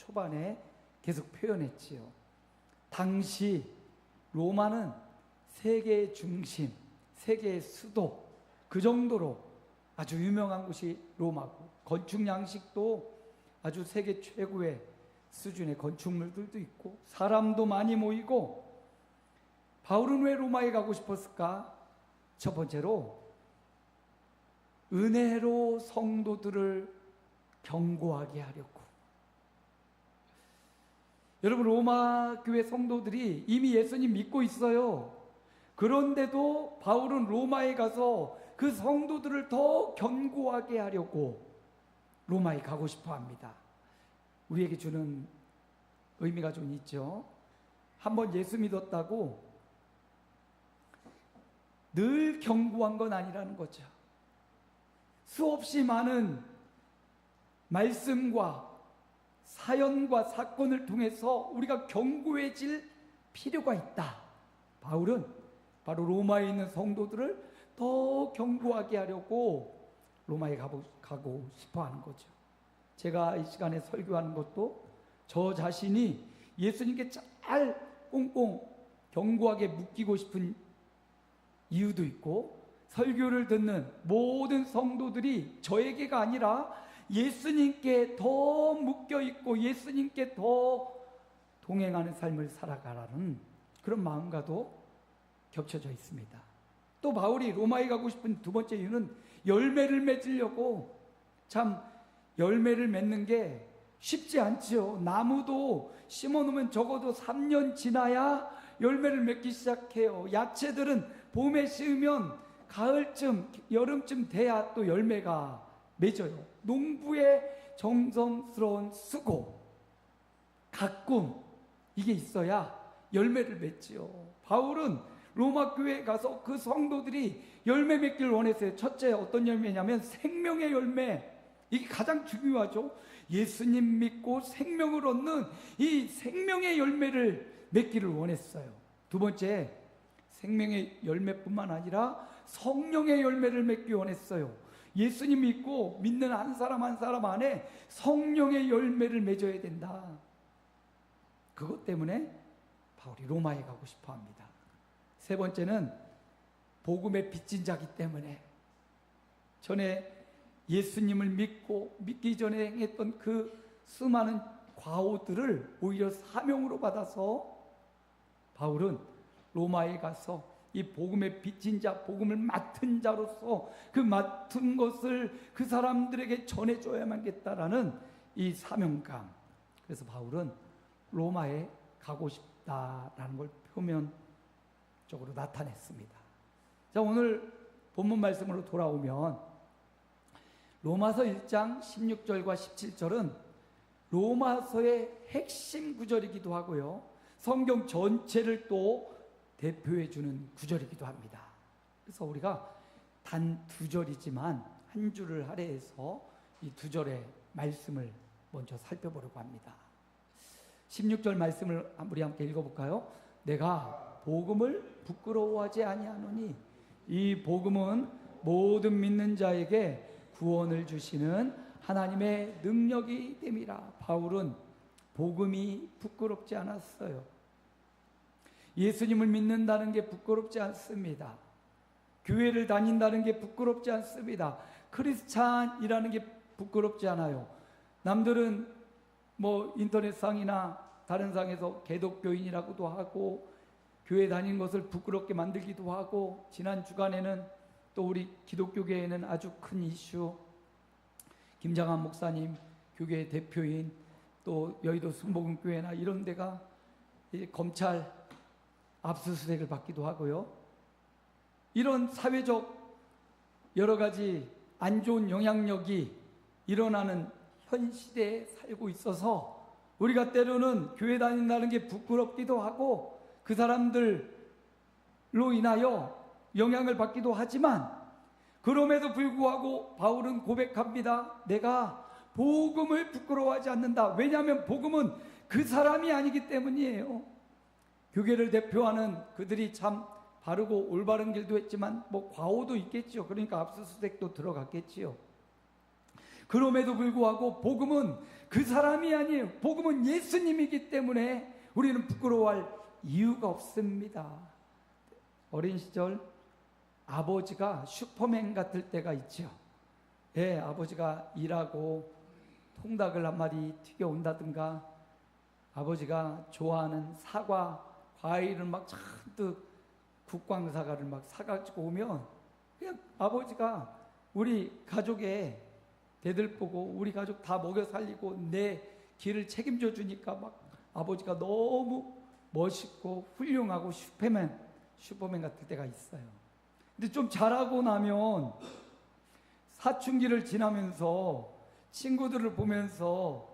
초반에 계속 표현했지요. 당시 로마는 세계의 중심, 세계의 수도, 그 정도로 아주 유명한 곳이 로마고, 건축 양식도 아주 세계 최고의 수준의 건축물들도 있고 사람도 많이 모이고. 바울은 왜 로마에 가고 싶었을까? 첫 번째로 은혜로 성도들을 경고하게 하려고. 여러분, 로마 교회 성도들이 이미 예수님 믿고 있어요. 그런데도 바울은 로마에 가서 그 성도들을 더 견고하게 하려고 로마에 가고 싶어 합니다. 우리에게 주는 의미가 좀 있죠. 한번 예수 믿었다고 늘 견고한 건 아니라는 거죠. 수없이 많은 말씀과 사연과 사건을 통해서 우리가 견고해질 필요가 있다. 바울은 바로 로마에 있는 성도들을 더 견고하게 하려고 로마에 가고 싶어 하는 거죠. 제가 이 시간에 설교하는 것도 저 자신이 예수님께 잘 꽁꽁 견고하게 묶이고 싶은 이유도 있고, 설교를 듣는 모든 성도들이 저에게가 아니라 예수님께 더 묶여있고 예수님께 더 동행하는 삶을 살아가라는 그런 마음과도 겹쳐져 있습니다. 또 바울이 로마에 가고 싶은 두 번째 이유는 열매를 맺으려고. 참 열매를 맺는 게 쉽지 않지요. 나무도 심어놓으면 적어도 3년 지나야 열매를 맺기 시작해요. 야채들은 봄에 심으면 가을쯤, 여름쯤 돼야 또 열매가 맺어요. 농부의 정성스러운 수고, 가꿈, 이게 있어야 열매를 맺지요. 바울은 로마 교회에 가서 그 성도들이 열매 맺기를 원했어요. 첫째, 어떤 열매냐면 생명의 열매. 이게 가장 중요하죠. 예수님 믿고 생명을 얻는 이 생명의 열매를 맺기를 원했어요. 두 번째, 생명의 열매뿐만 아니라 성령의 열매를 맺기 원했어요. 예수님 믿고 믿는 한 사람 한 사람 안에 성령의 열매를 맺어야 된다. 그것 때문에 바울이 로마에 가고 싶어 합니다. 세 번째는 복음의 빚진 자기 때문에. 전에 예수님을 믿기 전에 행했던 그 수많은 과오들을 오히려 사명으로 받아서 바울은 로마에 가서 이 복음의 빚진 자, 복음을 맡은 자로서 그 맡은 것을 그 사람들에게 전해줘야만겠다라는 이 사명감. 그래서 바울은 로마에 가고 싶다라는 걸 표면적으로 나타냈습니다. 자, 오늘 본문 말씀으로 돌아오면 로마서 1장 16절과 17절은 로마서의 핵심 구절이기도 하고요, 성경 전체를 또 대표해주는 구절이기도 합니다. 그래서 우리가 단 두 절이지만 한 줄을 할애해서 이 두 절의 말씀을 먼저 살펴보려고 합니다. 16절 말씀을 우리 함께 읽어볼까요? 내가 복음을 부끄러워하지 아니하노니 이 복음은 모든 믿는 자에게 구원을 주시는 하나님의 능력이 됨이라. 바울은 복음이 부끄럽지 않았어요. 예수님을 믿는다는 게 부끄럽지 않습니다. 교회를 다닌다는 게 부끄럽지 않습니다. 크리스찬이라는 게 부끄럽지 않아요. 남들은 뭐 인터넷상이나 다른 상에서 개독교인이라고도 하고 교회 다니는 것을 부끄럽게 만들기도 하고, 지난 주간에는 또 우리 기독교계에는 아주 큰 이슈, 김장한 목사님 교계 대표인, 또 여의도 순복음교회나 이런 데가 검찰 압수수색을 받기도 하고요. 이런 사회적 여러 가지 안 좋은 영향력이 일어나는 현 시대에 살고 있어서 우리가 때로는 교회 다닌다는 게 부끄럽기도 하고 그 사람들로 인하여 영향을 받기도 하지만, 그럼에도 불구하고 바울은 고백합니다. 내가 복음을 부끄러워하지 않는다. 왜냐하면 복음은 그 사람이 아니기 때문이에요. 교계를 대표하는 그들이 참 바르고 올바른 길도 했지만 뭐 과오도 있겠죠. 그러니까 압수수색도 들어갔겠지요. 그럼에도 불구하고 복음은 그 사람이 아니에요. 복음은 예수님이기 때문에 우리는 부끄러워할 이유가 없습니다. 어린 시절 아버지가 슈퍼맨 같을 때가 있죠. 예, 아버지가 일하고 통닭을 한 마리 튀겨온다든가, 아버지가 좋아하는 사과, 과일을 막 잔뜩 국광사과를 막 사가지고 오면 그냥 아버지가 우리 가족의 대들보고 우리 가족 다 먹여 살리고 내 길을 책임져 주니까 막 아버지가 너무 멋있고 훌륭하고 슈퍼맨 같을 때가 있어요. 근데 좀 자라고 나면 사춘기를 지나면서 친구들을 보면서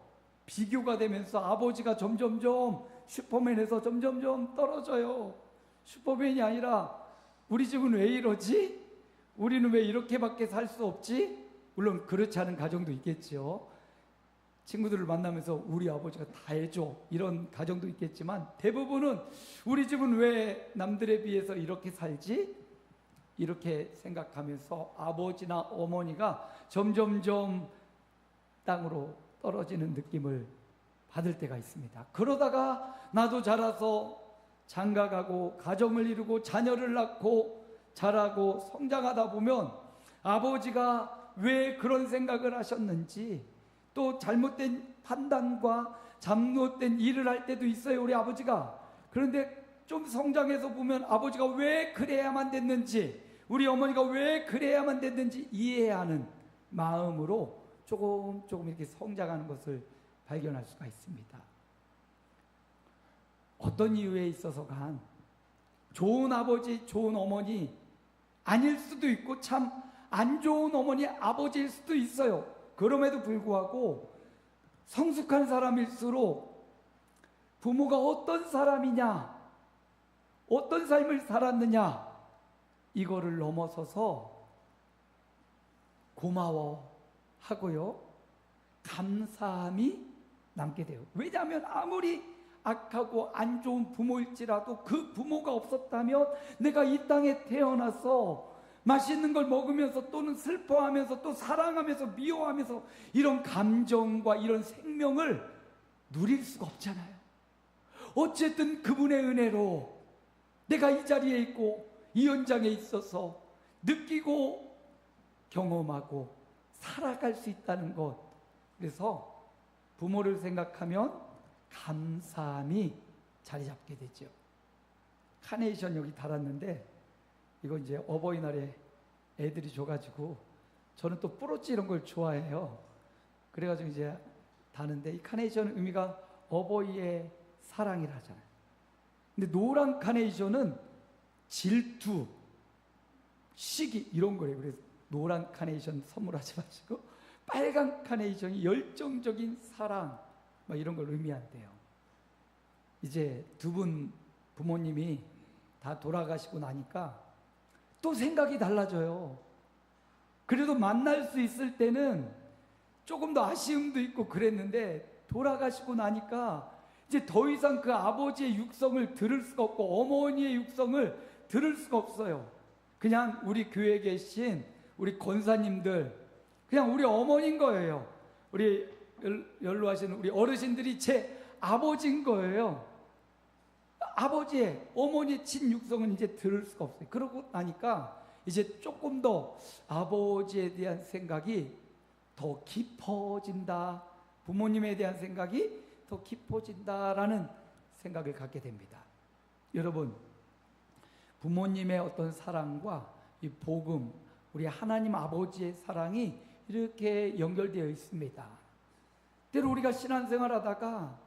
비교가 되면서 아버지가 점점점 슈퍼맨에서 점점점 떨어져요. 슈퍼맨이 아니라 우리 집은 왜 이러지? 우리는 왜 이렇게밖에 살 수 없지? 물론 그렇지 않은 가정도 있겠죠. 친구들을 만나면서 우리 아버지가 다 해줘 이런 가정도 있겠지만, 대부분은 우리 집은 왜 남들에 비해서 이렇게 살지? 이렇게 생각하면서 아버지나 어머니가 점점점 땅으로 떨어지는 느낌을 받을 때가 있습니다. 그러다가 나도 자라서 장가가고 가정을 이루고 자녀를 낳고 자라고 성장하다 보면 아버지가 왜 그런 생각을 하셨는지, 또 잘못된 판단과 잘못된 일을 할 때도 있어요, 우리 아버지가. 그런데 좀 성장해서 보면 아버지가 왜 그래야만 됐는지, 우리 어머니가 왜 그래야만 됐는지 이해해야 하는 마음으로 조금 이렇게 성장하는 것을 발견할 수가 있습니다. 어떤 이유에 있어서간 좋은 아버지, 좋은 어머니 아닐 수도 있고 참 안 좋은 어머니, 아버지일 수도 있어요. 그럼에도 불구하고 성숙한 사람일수록 부모가 어떤 사람이냐, 어떤 삶을 살았느냐, 이거를 넘어서서 고마워하고요, 감사함이 남게 돼요. 왜냐하면 아무리 악하고 안 좋은 부모일지라도 그 부모가 없었다면 내가 이 땅에 태어나서 맛있는 걸 먹으면서 또는 슬퍼하면서 또 사랑하면서 미워하면서 이런 감정과 이런 생명을 누릴 수가 없잖아요. 어쨌든 그분의 은혜로 내가 이 자리에 있고 이 현장에 있어서 느끼고 경험하고 살아갈 수 있다는 것. 그래서 부모를 생각하면 감사함이 자리 잡게 되죠. 카네이션 여기 달았는데 이거 이제 어버이날에 애들이 줘가지고, 저는 또 뿌로치 이런 걸 좋아해요. 그래가지고 이제 다는데, 이 카네이션 의미가 어버이의 사랑이라 하잖아요. 근데 노란 카네이션은 질투, 시기 이런 거예요. 그래서 노란 카네이션 선물하지 마시고 빨간 카네이션이 열정적인 사랑 막 이런 걸 의미한대요. 이제 두 분 부모님이 다 돌아가시고 나니까 또 생각이 달라져요. 그래도 만날 수 있을 때는 조금 더 아쉬움도 있고 그랬는데, 돌아가시고 나니까 이제 더 이상 그 아버지의 육성을 들을 수가 없고 어머니의 육성을 들을 수가 없어요. 그냥 우리 교회에 계신 우리 권사님들, 그냥 우리 어머니인 거예요. 우리 연로하신 우리 어르신들이 제 아버지인 거예요. 아버지의, 어머니의 친육성은 이제 들을 수가 없어요. 그러고 나니까 이제 조금 더 아버지에 대한 생각이 더 깊어진다, 부모님에 대한 생각이 더 깊어진다라는 생각을 갖게 됩니다. 여러분, 부모님의 어떤 사랑과 이 복음, 우리 하나님 아버지의 사랑이 이렇게 연결되어 있습니다. 때로 우리가 신앙생활 하다가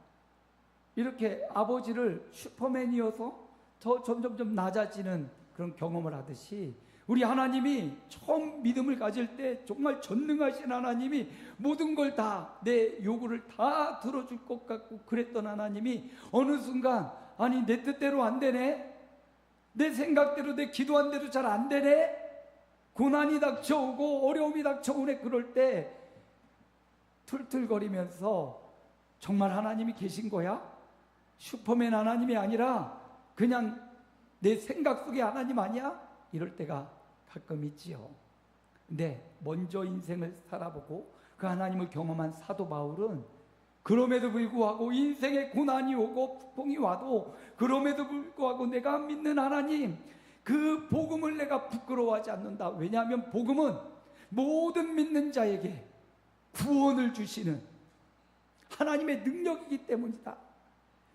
이렇게 아버지를 슈퍼맨이어서 더 점점점 낮아지는 그런 경험을 하듯이, 우리 하나님이 처음 믿음을 가질 때 정말 전능하신 하나님이 모든 걸 다, 내 요구를 다 들어줄 것 같고 그랬던 하나님이 어느 순간, 아니 내 뜻대로 안 되네, 내 생각대로 내 기도한 대로 잘 안 되네, 고난이 닥쳐오고 어려움이 닥쳐오네, 그럴 때 툴툴거리면서 정말 하나님이 계신 거야? 슈퍼맨 하나님이 아니라 그냥 내 생각 속의 하나님 아니야? 이럴 때가 가끔 있지요. 근데 먼저 인생을 살아보고 그 하나님을 경험한 사도 바울은 그럼에도 불구하고 인생의 고난이 오고 풍풍이 와도 그럼에도 불구하고 내가 믿는 하나님 그 복음을 내가 부끄러워하지 않는다. 왜냐하면 복음은 모든 믿는 자에게 구원을 주시는 하나님의 능력이기 때문이다.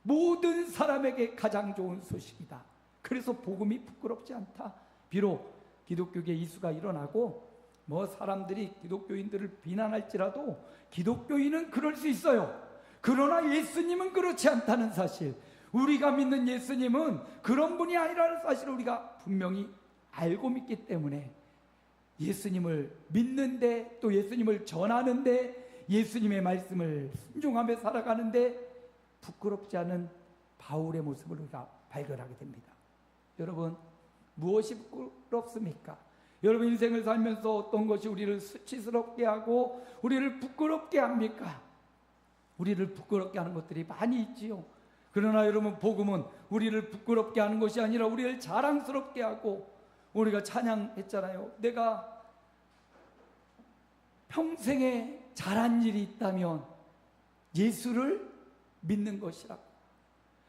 모든 사람에게 가장 좋은 소식이다. 그래서 복음이 부끄럽지 않다. 비록 기독교계 이수가 일어나고 사람들이 기독교인들을 비난할지라도 기독교인은 그럴 수 있어요. 그러나 예수님은 그렇지 않다는 사실, 우리가 믿는 예수님은 그런 분이 아니라는 사실을 우리가 분명히 알고 믿기 때문에 예수님을 믿는데, 또 예수님을 전하는데, 예수님의 말씀을 순종하며 살아가는데 부끄럽지 않은 바울의 모습을 우리가 발견하게 됩니다. 여러분, 무엇이 부끄럽습니까? 여러분, 인생을 살면서 어떤 것이 우리를 수치스럽게 하고 우리를 부끄럽게 합니까? 우리를 부끄럽게 하는 것들이 많이 있지요. 그러나 여러분, 복음은 우리를 부끄럽게 하는 것이 아니라 우리를 자랑스럽게 하고, 우리가 찬양했잖아요. 내가 평생에 잘한 일이 있다면 예수를 믿는 것이라고,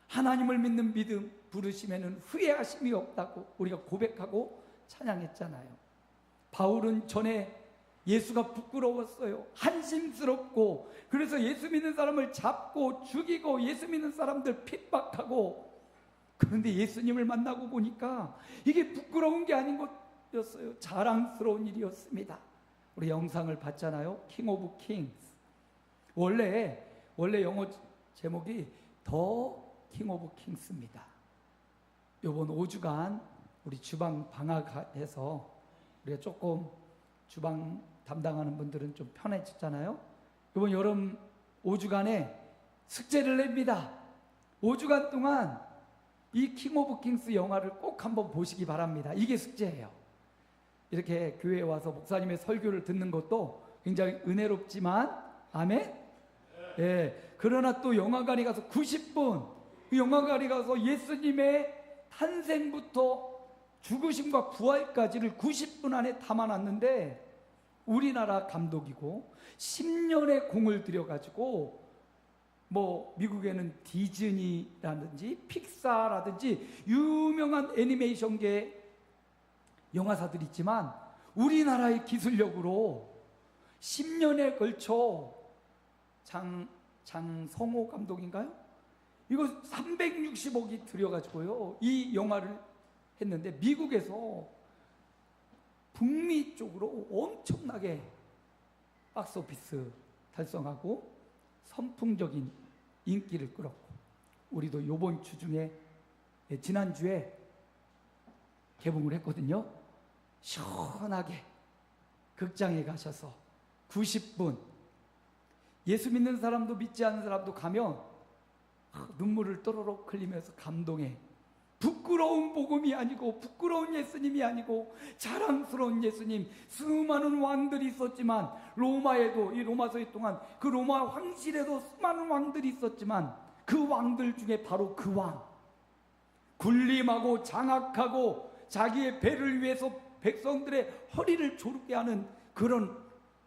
하나님을 믿는 믿음 부르시면은 후회하심이 없다고 우리가 고백하고 찬양했잖아요. 바울은 전에 예수가 부끄러웠어요. 한심스럽고, 그래서 예수 믿는 사람을 잡고 죽이고 예수 믿는 사람들 핍박하고, 그런데 예수님을 만나고 보니까 이게 부끄러운 게 아닌 것이었어요. 자랑스러운 일이었습니다. 우리 영상을 봤잖아요. 킹 오브 킹스. 원래 영어 제목이 더 킹 오브 킹스입니다. 이번 5주간 우리 주방 방학해서 우리가 조금 주방 담당하는 분들은 좀 편해졌잖아요. 이번 여름 5주간에 숙제를 냅니다. 5주간 동안 이 킹 오브 킹스 영화를 꼭 한번 보시기 바랍니다. 이게 숙제예요. 이렇게 교회에 와서 목사님의 설교를 듣는 것도 굉장히 은혜롭지만, 아멘? 예. 그러나 또 영화관에 가서 90분, 그 영화관에 가서 예수님의 탄생부터 죽으심과 부활까지를 90분 안에 담아놨는데, 우리나라 감독이고 10년의 공을 들여가지고 미국에는 디즈니라든지 픽사라든지 유명한 애니메이션계 영화사들이 있지만 우리나라의 기술력으로 10년에 걸쳐 장성호 감독인가요? 이거 360억이 들여가지고요 이 영화를 했는데, 미국에서 북미 쪽으로 엄청나게 박스오피스 달성하고 선풍적인 인기를 끌었고, 우리도 이번 주 중에, 지난주에 개봉을 했거든요. 시원하게 극장에 가셔서 90분, 예수 믿는 사람도 믿지 않는 사람도 가면 눈물을 또로록 흘리면서 감동해. 부끄러운 복음이 아니고, 부끄러운 예수님이 아니고, 자랑스러운 예수님. 수많은 왕들이 있었지만, 로마에도, 이 로마서의 동안 그 로마 황실에도 수많은 왕들이 있었지만, 그 왕들 중에 바로 그 왕, 군림하고 장악하고 자기의 배를 위해서 백성들의 허리를 조르게 하는 그런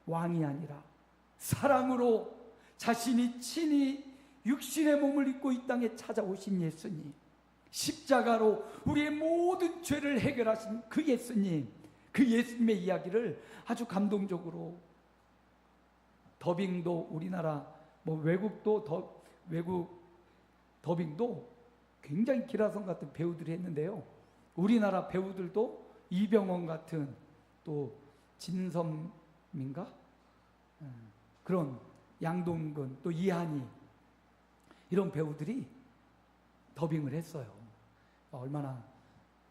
왕이 아니라, 사랑으로 자신이 친히 육신의 몸을 입고 이 땅에 찾아오신 예수님, 십자가로 우리의 모든 죄를 해결하신 그 예수님, 그 예수님의 이야기를 아주 감동적으로, 더빙도 우리나라 외국 더빙도 굉장히 기라성 같은 배우들이 했는데요, 우리나라 배우들도 이병헌 같은, 또 진섬인가? 그런 양동근, 또 이한이, 이런 배우들이 더빙을 했어요. 얼마나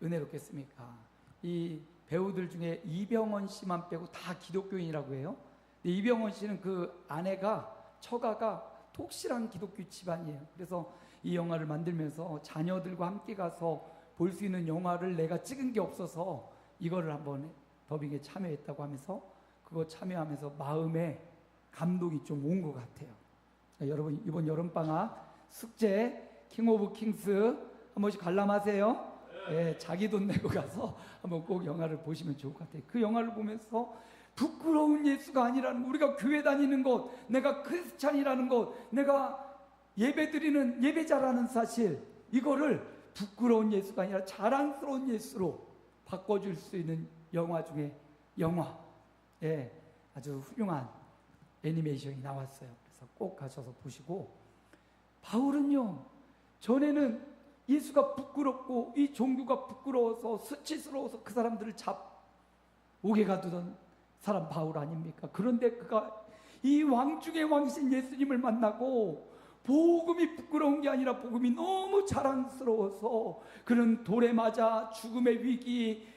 은혜롭겠습니까? 이 배우들 중에 이병헌 씨만 빼고 다 기독교인이라고 해요. 이병헌 씨는 그 아내가, 처가가 독실한 기독교 집안이에요. 그래서 이 영화를 만들면서 자녀들과 함께 가서 볼 수 있는 영화를 내가 찍은 게 없어서 이거를 한번 더빙에 참여했다고 하면서, 그거 참여하면서 마음에 감동이 좀 온 것 같아요. 여러분, 이번 여름방학 숙제 킹 오브 킹스 한 번씩 관람하세요. 네, 자기 돈 내고 가서 한번 꼭 영화를 보시면 좋을 것 같아요. 그 영화를 보면서 부끄러운 예수가 아니라는 것, 우리가 교회 다니는 것, 내가 크리스찬이라는 것, 내가 예배드리는 예배자라는 사실, 이거를 부끄러운 예수가 아니라 자랑스러운 예수로 바꿔줄 수 있는 영화 중에 영화, 예, 아주 훌륭한 애니메이션이 나왔어요. 그래서 꼭 가셔서 보시고, 바울은요, 전에는 예수가 부끄럽고 이 종교가 부끄러워서 수치스러워서 그 사람들을 오게 가두던 사람 바울 아닙니까? 그런데 그가 이 왕 중의 왕이신 예수님을 만나고 복음이 부끄러운 게 아니라 복음이 너무 자랑스러워서 그는 돌에 맞아 죽음의 위기,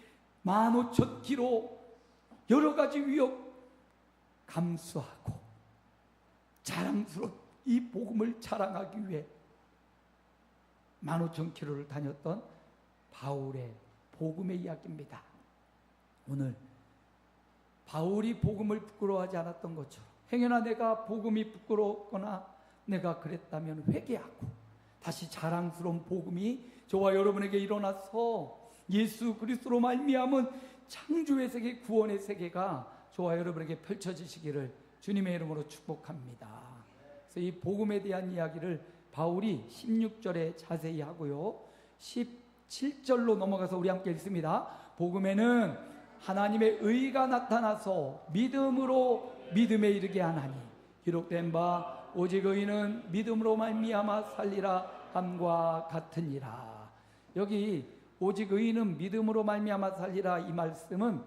15,000km 여러 가지 위협 감수하고 자랑스러운 이 복음을 자랑하기 위해 15,000km를 다녔던 바울의 복음의 이야기입니다. 오늘 바울이 복음을 부끄러워하지 않았던 것처럼 행여나 내가 복음이 부끄러웠거나 내가 그랬다면 회개하고 다시 자랑스러운 복음이 저와 여러분에게 일어나서 예수 그리스도로 말미암은 창조의 세계, 구원의 세계가 저와 여러분에게 펼쳐지시기를 주님의 이름으로 축복합니다. 그래서 이 복음에 대한 이야기를 바울이 16절에 자세히 하고요, 17절로 넘어가서 우리 함께 읽습니다. 복음에는 하나님의 의가 나타나서 믿음으로 믿음에 이르게 하나니 기록된 바 오직 의인은 믿음으로 말미암아 살리라 함과 같으니라. 여기 오직 의인은 믿음으로 말미암아 살리라, 이 말씀은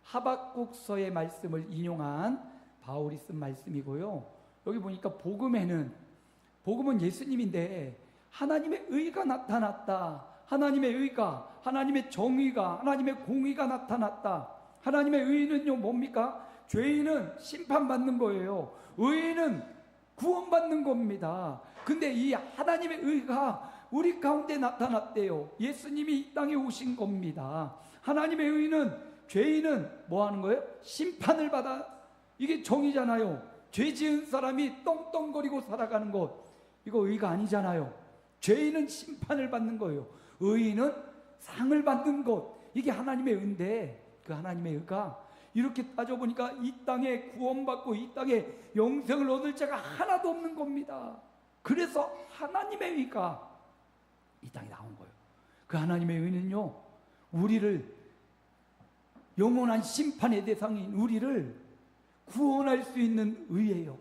하박국서의 말씀을 인용한 바울이 쓴 말씀이고요. 여기 보니까 복음은 예수님인데 하나님의 의가 나타났다, 하나님의 의가, 하나님의 정의가, 하나님의 공의가 나타났다. 하나님의 의는요 뭡니까? 죄인은 심판받는 거예요. 의인은 구원받는 겁니다. 근데 이 하나님의 의가 우리 가운데 나타났대요. 예수님이 이 땅에 오신 겁니다. 하나님의 의는, 죄인은 뭐 하는 거예요? 심판을 받아. 이게 정의잖아요. 죄 지은 사람이 떵떵거리고 살아가는 것, 이거 의가 아니잖아요. 죄인은 심판을 받는 거예요. 의인은 상을 받는 것, 이게 하나님의 의인데, 그 하나님의 의가 이렇게 따져보니까 이 땅에 구원받고 이 땅에 영생을 얻을 자가 하나도 없는 겁니다. 그래서 하나님의 의가 이 땅에 나온 거예요. 그 하나님의 의는요, 우리를, 영원한 심판의 대상인 우리를 구원할 수 있는 의예요.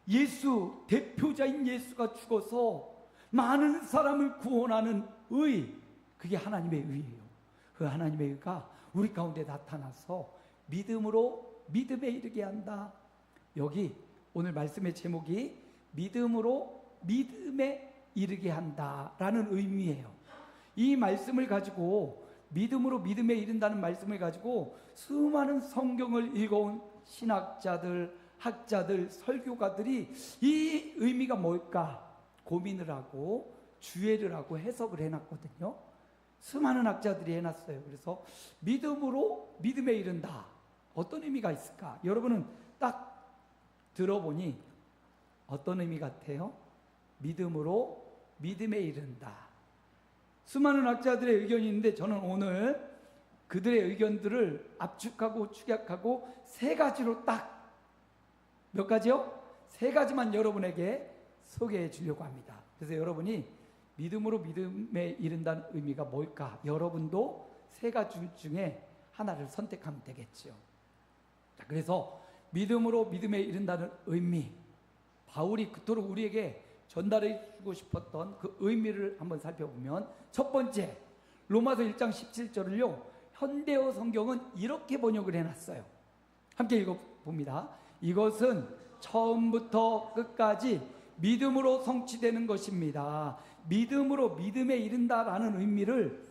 예수, 대표자인 예수가 죽어서 많은 사람을 구원하는 의, 그게 하나님의 의예요. 그 하나님의 의가 우리 가운데 나타나서 믿음으로 믿음에 이르게 한다. 여기 오늘 말씀의 제목이 믿음으로 믿음에 이르게 한다라는 의미예요. 이 말씀을 가지고, 믿음으로 믿음에 이른다는 말씀을 가지고 수많은 성경을 읽어온 신학자들, 학자들, 설교가들이 이 의미가 뭘까 고민을 하고 주해를 하고 해석을 해놨거든요. 수많은 학자들이 해놨어요. 그래서 믿음으로 믿음에 이른다, 어떤 의미가 있을까? 여러분은 딱 들어보니 어떤 의미 같아요? 믿음으로 믿음에 이른다. 수많은 학자들의 의견이 있는데 저는 오늘 그들의 의견들을 압축하고 축약하고 세 가지로 딱, 몇 가지요? 세 가지만 여러분에게 소개해 주려고 합니다. 그래서 여러분이 믿음으로 믿음에 이른다는 의미가 뭘까? 여러분도 세 가지 중에 하나를 선택하면 되겠죠. 자, 그래서 믿음으로 믿음에 이른다는 의미, 바울이 그토록 우리에게 전달해 주고 싶었던 그 의미를 한번 살펴보면, 첫 번째, 로마서 1장 17절을요 현대어 성경은 이렇게 번역을 해놨어요. 함께 읽어봅니다. 이것은 처음부터 끝까지 믿음으로 성취되는 것입니다. 믿음으로 믿음에 이른다라는 의미를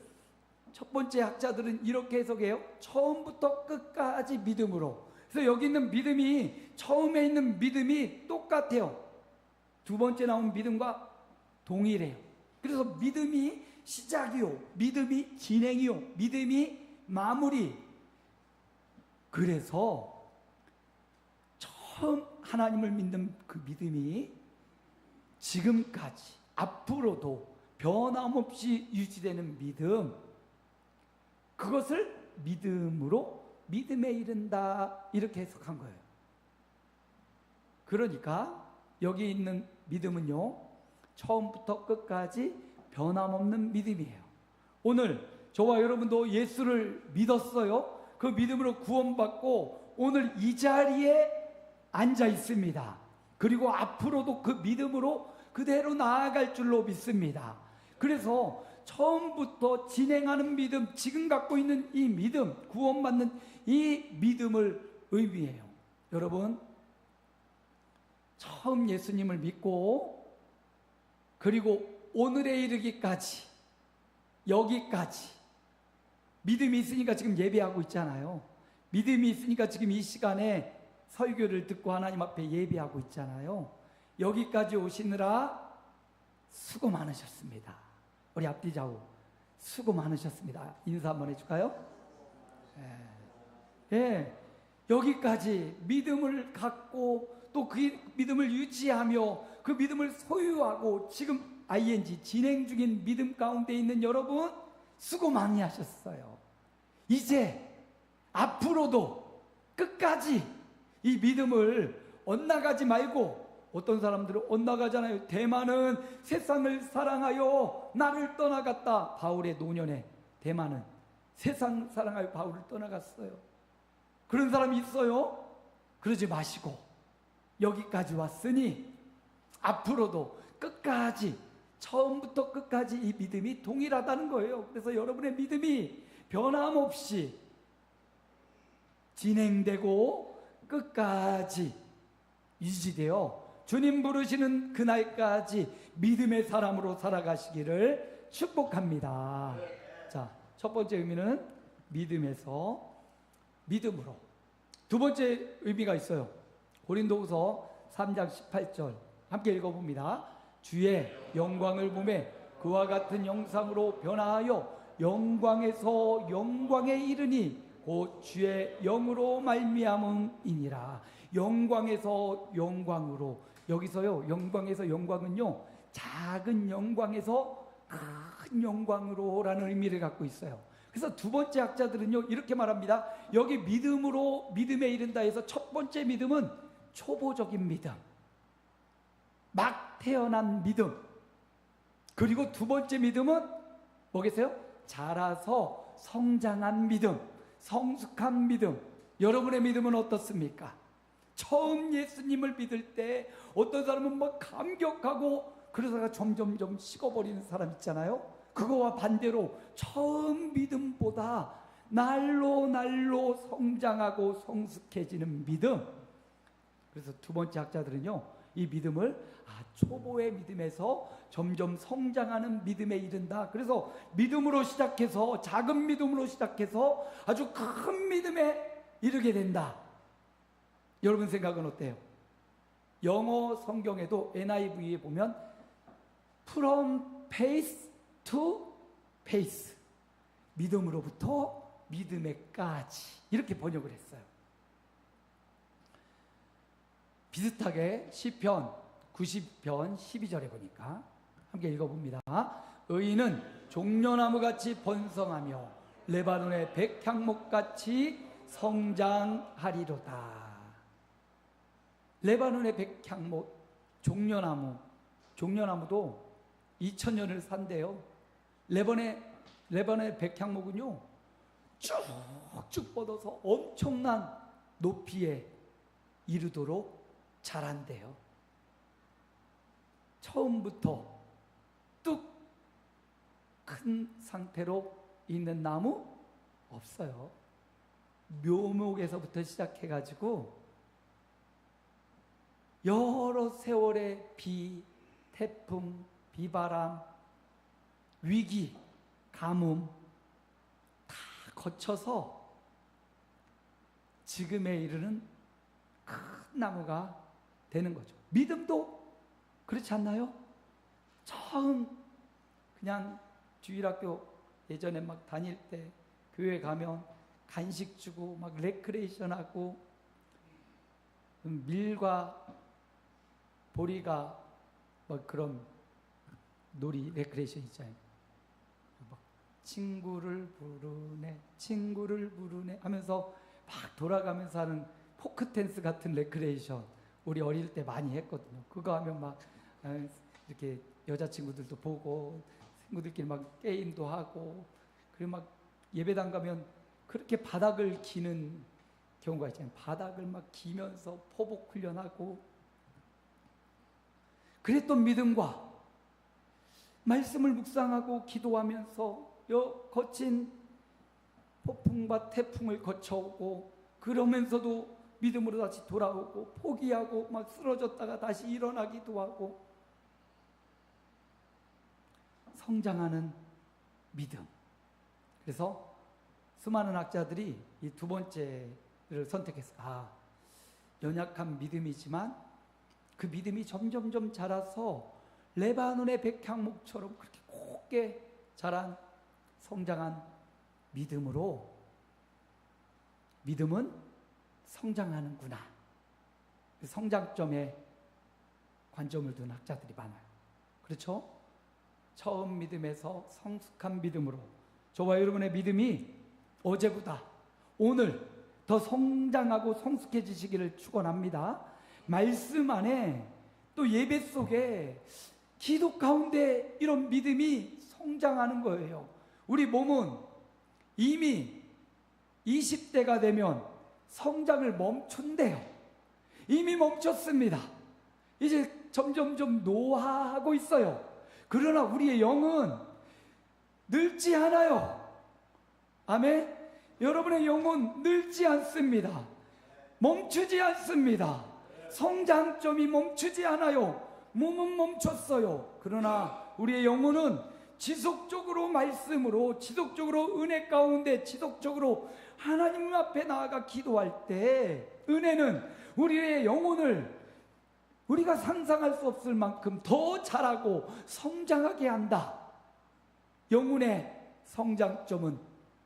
첫 번째 학자들은 이렇게 해석해요. 처음부터 끝까지 믿음으로. 그래서 여기 있는 믿음이, 처음에 있는 믿음이 똑같아요. 두 번째 나온 믿음과 동일해요. 그래서 믿음이 시작이요, 믿음이 진행이요, 믿음이 마무리. 그래서 처음 하나님을 믿는 그 믿음이 지금까지 앞으로도 변함없이 유지되는 믿음, 그것을 믿음으로 믿음에 이른다, 이렇게 해석한 거예요. 그러니까 여기 있는 믿음은요, 처음부터 끝까지 변함없는 믿음이에요. 오늘 저와 여러분도 예수를 믿었어요. 그 믿음으로 구원받고 오늘 이 자리에 앉아 있습니다. 그리고 앞으로도 그 믿음으로 그대로 나아갈 줄로 믿습니다. 그래서 처음부터 진행하는 믿음, 지금 갖고 있는 이 믿음, 구원받는 이 믿음을 의미해요. 여러분, 처음 예수님을 믿고 그리고 오늘에 이르기까지, 여기까지 믿음이 있으니까 지금 예배하고 있잖아요. 믿음이 있으니까 지금 이 시간에 설교를 듣고 하나님 앞에 예배하고 있잖아요. 여기까지 오시느라 수고 많으셨습니다. 우리 앞뒤 좌우 수고 많으셨습니다. 인사 한번 해줄까요? 예, 여기까지 믿음을 갖고 또 그 믿음을 유지하며 그 믿음을 소유하고 지금 ING 진행 중인 믿음 가운데 있는 여러분 수고 많이 하셨어요. 이제 앞으로도 끝까지 이 믿음을 엇나가지 말고, 어떤 사람들은 엇나가잖아요. 대만은 세상을 사랑하여 나를 떠나갔다. 바울의 노년에 대만은 세상 사랑하여 바울을 떠나갔어요. 그런 사람이 있어요? 그러지 마시고 여기까지 왔으니 앞으로도 끝까지, 처음부터 끝까지 이 믿음이 동일하다는 거예요. 그래서 여러분의 믿음이 변함없이 진행되고 끝까지 유지되어 주님 부르시는 그날까지 믿음의 사람으로 살아가시기를 축복합니다. 자, 첫 번째 의미는 믿음에서 믿음으로. 두 번째 의미가 있어요. 고린도후서 3장 18절 함께 읽어봅니다. 주의 영광을 보매 그와 같은 형상으로 변화하여 영광에서 영광에 이르니 곧 주의 영으로 말미암음이니라. 영광에서 영광으로. 여기서요, 영광에서 영광은요, 작은 영광에서 큰 영광으로라는 의미를 갖고 있어요. 그래서 두 번째 학자들은요 이렇게 말합니다. 여기 믿음으로, 믿음에 이른다 해서 첫 번째 믿음은 초보적인 믿음, 막 태어난 믿음. 그리고 두 번째 믿음은 뭐겠어요? 자라서 성장한 믿음, 성숙한 믿음. 여러분의 믿음은 어떻습니까? 처음 예수님을 믿을 때 어떤 사람은 막 감격하고 그러다가 점점점 식어버리는 사람 있잖아요. 그거와 반대로 처음 믿음보다 날로 날로 성장하고 성숙해지는 믿음. 그래서 두 번째 학자들은요 이 믿음을 초보의 믿음에서 점점 성장하는 믿음에 이른다. 그래서 믿음으로 시작해서, 작은 믿음으로 시작해서 아주 큰 믿음에 이르게 된다. 여러분 생각은 어때요? 영어 성경에도 NIV에 보면 From faith to faith, 믿음으로부터 믿음에까지, 이렇게 번역을 했어요. 비슷하게 시편 90편 12절에 보니까 함께 읽어봅니다. 의인은 종려나무같이 번성하며 레바논의 백향목같이 성장하리로다. 레바논의 백향목, 종려나무, 종려나무도 2000년을 산대요. 레바논의 백향목은요 쭉쭉 뻗어서 엄청난 높이에 이르도록 자란대요. 처음부터 뚝 큰 상태로 있는 나무 없어요. 묘목에서부터 시작해가지고 여러 세월의 비, 태풍, 비바람, 위기, 가뭄 다 거쳐서 지금에 이르는 큰 나무가 되는 거죠. 믿음도 그렇지 않나요? 처음 그냥 주일학교 예전에 막 다닐 때 교회 가면 간식 주고 막 레크레이션 하고 밀과 보리가 막 그런 놀이 레크레이션 있잖아요. 막 친구를 부르네 하면서 막 돌아가면서 하는 포크 댄스 같은 레크레이션 우리 어릴 때 많이 했거든요. 그거 하면 막 이렇게 여자친구들도 보고 친구들끼리 막 게임도 하고, 그리고 막 예배당 가면 그렇게 바닥을 기는 경우가 있잖아요. 바닥을 막 기면서 포복 훈련하고, 그랬던 믿음과 말씀을 묵상하고 기도하면서 거친 폭풍과 태풍을 거쳐오고, 그러면서도 믿음으로 다시 돌아오고, 포기하고 막 쓰러졌다가 다시 일어나기도 하고, 성장하는 믿음. 그래서 수많은 학자들이 이 두 번째를 선택했어요. 연약한 믿음이지만 그 믿음이 점점점 자라서 레바논의 백향목처럼 그렇게 곱게 자란 성장한 믿음으로, 믿음은 성장하는구나, 그 성장점에 관점을 둔 학자들이 많아요. 그렇죠? 처음 믿음에서 성숙한 믿음으로 저와 여러분의 믿음이 어제보다 오늘 더 성장하고 성숙해지시기를 축원합니다. 말씀 안에 또 예배 속에 기도 가운데 이런 믿음이 성장하는 거예요. 우리 몸은 이미 20대가 되면 성장을 멈춘대요. 이미 멈췄습니다. 이제 점점점 노화하고 있어요. 그러나 우리의 영은 늙지 않아요. 아멘. 여러분의 영은 늙지 않습니다. 멈추지 않습니다. 성장점이 멈추지 않아요. 몸은 멈췄어요. 그러나 우리의 영혼은 지속적으로 말씀으로, 지속적으로 은혜 가운데, 지속적으로 하나님 앞에 나아가 기도할 때 은혜는 우리의 영혼을 우리가 상상할 수 없을 만큼 더 자라고 성장하게 한다. 영혼의 성장점은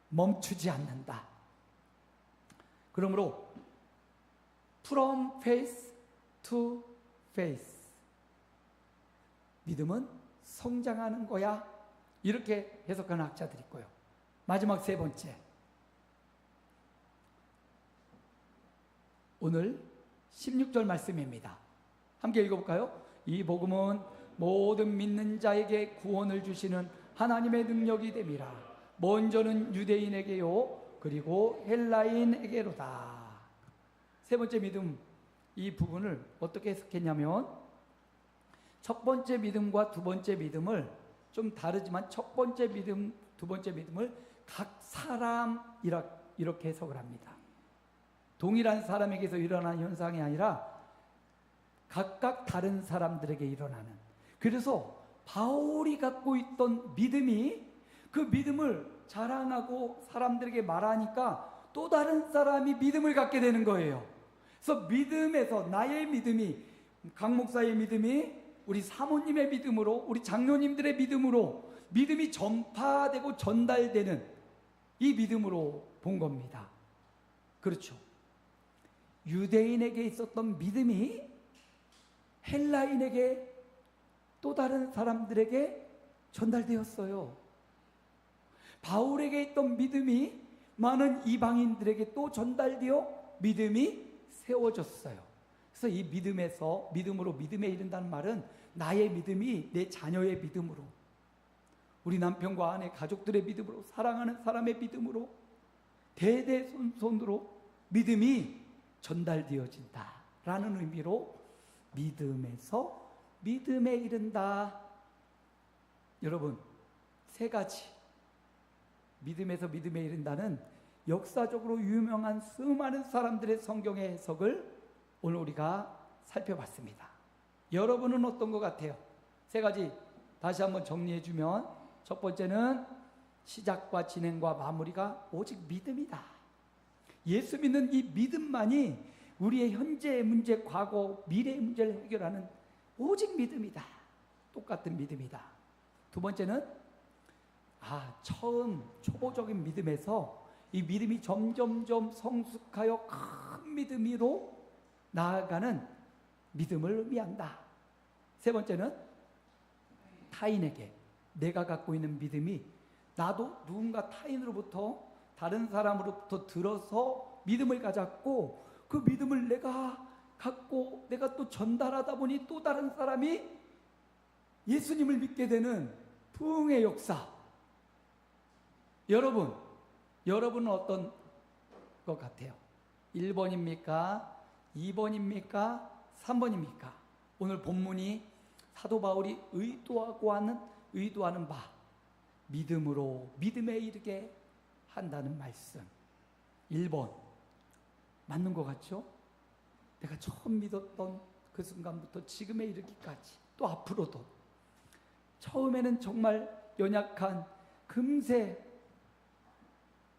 멈추지 않는다. 그러므로 From faith to faith, 믿음은 성장하는 거야, 이렇게 해석하는 학자들이 있고요. 마지막 세 번째, 오늘 16절 말씀입니다. 함께 읽어볼까요? 이 복음은 모든 믿는 자에게 구원을 주시는 하나님의 능력이 됨이라. 먼저는 유대인에게요, 그리고 헬라인에게로다. 세 번째 믿음, 이 부분을 어떻게 해석했냐면, 첫 번째 믿음과 두 번째 믿음을 좀 다르지만 첫 번째 믿음, 두 번째 믿음을 각 사람 이렇게 해석을 합니다. 동일한 사람에게서 일어나는 현상이 아니라 각각 다른 사람들에게 일어나는. 그래서 바울이 갖고 있던 믿음이, 그 믿음을 자랑하고 사람들에게 말하니까 또 다른 사람이 믿음을 갖게 되는 거예요. 그래서 믿음에서 나의 믿음이, 강 목사의 믿음이 우리 사모님의 믿음으로, 우리 장로님들의 믿음으로 믿음이 전파되고 전달되는 이 믿음으로 본 겁니다. 그렇죠. 유대인에게 있었던 믿음이 헬라인에게, 또 다른 사람들에게 전달되었어요. 바울에게 있던 믿음이 많은 이방인들에게 또 전달되어 믿음이 세워졌어요. 그래서 이 믿음에서, 믿음으로 믿음에 이른다는 말은 나의 믿음이 내 자녀의 믿음으로, 우리 남편과 아내 가족들의 믿음으로, 사랑하는 사람의 믿음으로, 대대손손으로 믿음이 전달되어진다라는 의미로 믿음에서 믿음에 이른다. 여러분, 세 가지 믿음에서 믿음에 이른다는 역사적으로 유명한 수많은 사람들의 성경의 해석을 오늘 우리가 살펴봤습니다. 여러분은 어떤 것 같아요? 세 가지 다시 한번 정리해주면, 첫 번째는 시작과 진행과 마무리가 오직 믿음이다. 예수 믿는 이 믿음만이 우리의 현재의 문제, 과거, 미래의 문제를 해결하는 오직 믿음이다. 똑같은 믿음이다. 두 번째는 처음 초보적인 믿음에서 이 믿음이 점점점 성숙하여 큰 믿음으로 나아가는 믿음을 의미한다. 세 번째는 타인에게 내가 갖고 있는 믿음이 나도 누군가 타인으로부터, 다른 사람으로부터 들어서 믿음을 가졌고 그 믿음을 내가 갖고 내가 또 전달하다 보니 또 다른 사람이 예수님을 믿게 되는 부흥의 역사. 여러분은 어떤 것 같아요? 1번입니까? 2번입니까? 3번입니까? 오늘 본문이 사도 바울이 의도하는 바 믿음으로 믿음에 이르게 한다는 말씀. 1번 맞는 것 같죠? 내가 처음 믿었던 그 순간부터 지금에 이르기까지 또 앞으로도 처음에는 정말 연약한 금세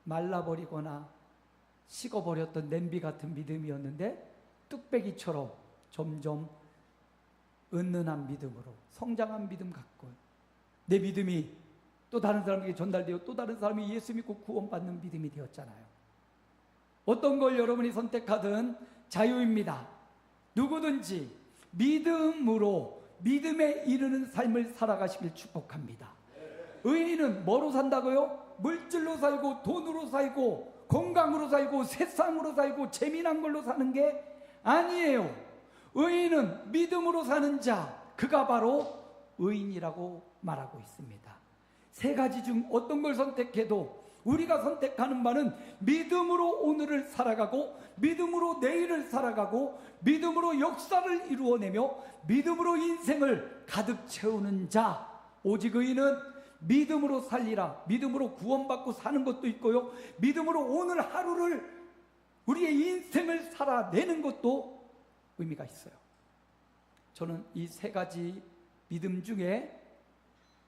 말라버리거나 식어버렸던 냄비 같은 믿음이었는데 뚝배기처럼 점점 은은한 믿음으로 성장한 믿음 갖고 내 믿음이 또 다른 사람에게 전달되어 또 다른 사람이 예수 믿고 구원받는 믿음이 되었잖아요. 어떤 걸 여러분이 선택하든 자유입니다. 누구든지 믿음으로 믿음에 이르는 삶을 살아가시길 축복합니다. 의인은 뭐로 산다고요? 물질로 살고 돈으로 살고 건강으로 살고 세상으로 살고 재미난 걸로 사는 게 아니에요. 의인은 믿음으로 사는 자, 그가 바로 의인이라고 말하고 있습니다. 세 가지 중 어떤 걸 선택해도 우리가 선택하는 바는 믿음으로 오늘을 살아가고 믿음으로 내일을 살아가고 믿음으로 역사를 이루어내며 믿음으로 인생을 가득 채우는 자. 오직 의인은 믿음으로 살리라. 믿음으로 구원받고 사는 것도 있고요, 믿음으로 오늘 하루를 우리의 인생을 살아내는 것도 의미가 있어요. 저는 이 세 가지 믿음 중에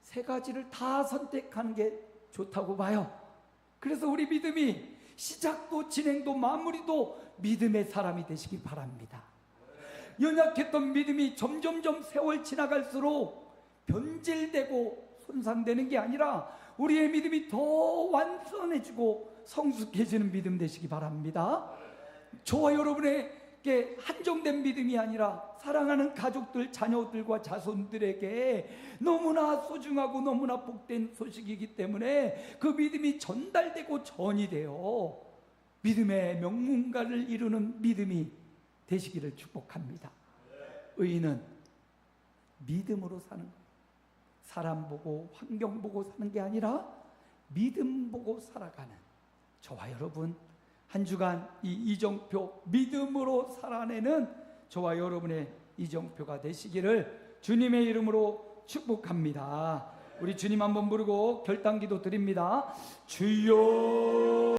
세 가지를 다 선택하는 게 좋다고 봐요. 그래서 우리 믿음이 시작도 진행도 마무리도 믿음의 사람이 되시기 바랍니다. 연약했던 믿음이 점점점 세월 지나갈수록 변질되고 손상되는 게 아니라 우리의 믿음이 더 완전해지고 성숙해지는 믿음 되시기 바랍니다. 저와 여러분에게 한정된 믿음이 아니라 사랑하는 가족들, 자녀들과 자손들에게 너무나 소중하고 너무나 복된 소식이기 때문에 그 믿음이 전달되고 전이되어 믿음의 명문가를 이루는 믿음이 되시기를 축복합니다. 의인은 믿음으로 사는 거예요. 사람 보고 환경 보고 사는 게 아니라 믿음 보고 살아가는 저와 여러분, 한 주간 이 이정표 믿음으로 살아내는 저와 여러분의 이정표가 되시기를 주님의 이름으로 축복합니다. 우리 주님 한번 부르고 결단기도 드립니다. 주여.